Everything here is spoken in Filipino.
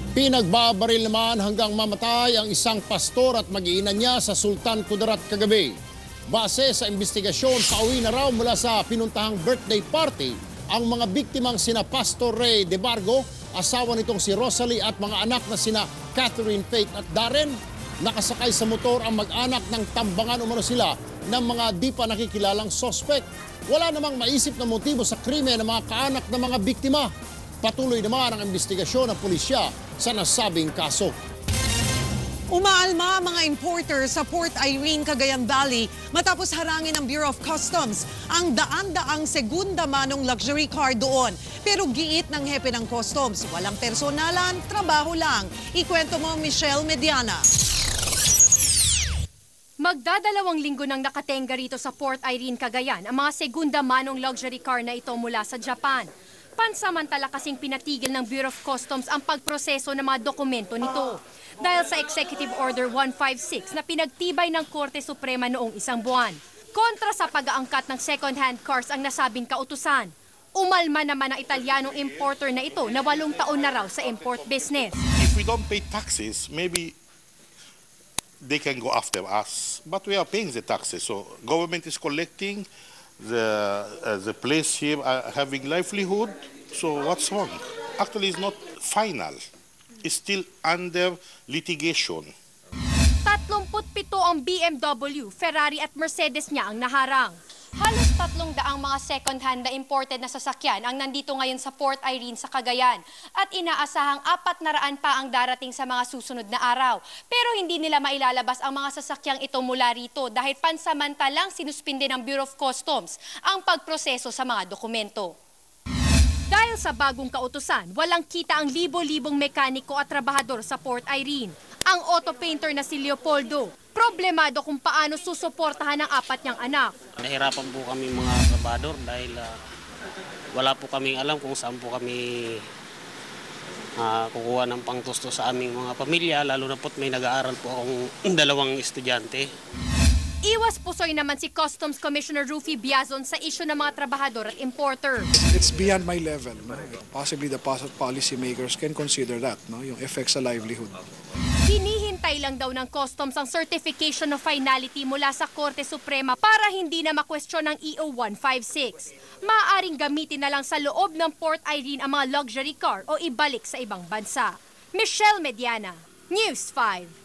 Pinagbabaril naman hanggang mamatay ang isang pastor at mag-iina niya sa Sultan Kudarat kagabi. Base sa investigasyon, pauwi na raw mula sa pinuntahang birthday party ang mga biktimang sina Pastor Ray De Bargo, asawa nitong si Rosalie at mga anak na sina Catherine, Faith at Darren. Nakasakay sa motor ang mag-anak ng tambangan umano sila ng mga di pa nakikilalang sospek. Wala namang maisip na motibo sa krimen ng mga kaanak ng mga biktima. Patuloy naman ang investigasyon ng pulisya sa nasabing kaso. Umaalma mga importer sa Port Irene, Cagayan Valley matapos harangin ng Bureau of Customs ang daan-daang segunda manong luxury car doon. Pero giit ng hepe ng Customs, walang personalan, trabaho lang. Ikwento mo, Michelle Mediana. Magdadalawang linggo nang nakatenga rito sa Port Irene, Cagayan ang mga segunda manong luxury car na ito mula sa Japan. Pansamantala kasing pinatigil ng Bureau of Customs ang pagproseso ng mga dokumento nito dahil sa Executive Order 156 na pinagtibay ng Korte Suprema noong isang buwan. Kontra sa pag-aangkat ng second-hand cars ang nasabing kautusan. Umalma naman ang Italianong importer na ito na 8 taon na raw sa import business. If we don't pay taxes, maybe they can go after us. But we are paying the taxes, so government is collecting. The place here are having livelihood, so what's wrong? Actually, it's not final. It's still under litigation. 37 ang BMW, Ferrari at Mercedes niya ang naharang. Halos 300 mga second-hand na imported na sasakyan ang nandito ngayon sa Port Irene sa Cagayan at inaasahang 400 pa ang darating sa mga susunod na araw. Pero hindi nila mailalabas ang mga sasakyang ito mula rito dahil pansamantalang sinuspinde ng Bureau of Customs ang pagproseso sa mga dokumento. Dahil sa bagong kautusan, walang kita ang libo-libong mekaniko at trabahador sa Port Irene. Ang auto painter na si Leopoldo, problemado kung paano susuportahan ang 4 niyang anak. Nahirapan po kami mga trabador dahil wala po kaming alam kung saan po kami kukuha ng pangtusto sa aming mga pamilya, lalo na po't may nag-aaral po akong 2 estudyante. Iwas pusoy naman si Customs Commissioner Rufy Biazon sa isyu ng mga trabahador at importer. It's beyond my level. No? Possibly the policy makers can consider that, no? Yung effects sa livelihood. Hinihintay lang daw ng Customs ang certification of finality mula sa Korte Suprema para hindi na makwestiyon ng EO 156. Maaaring gamitin na lang sa loob ng Port Irene ang mga luxury car o ibalik sa ibang bansa. Michelle Mediana, News 5.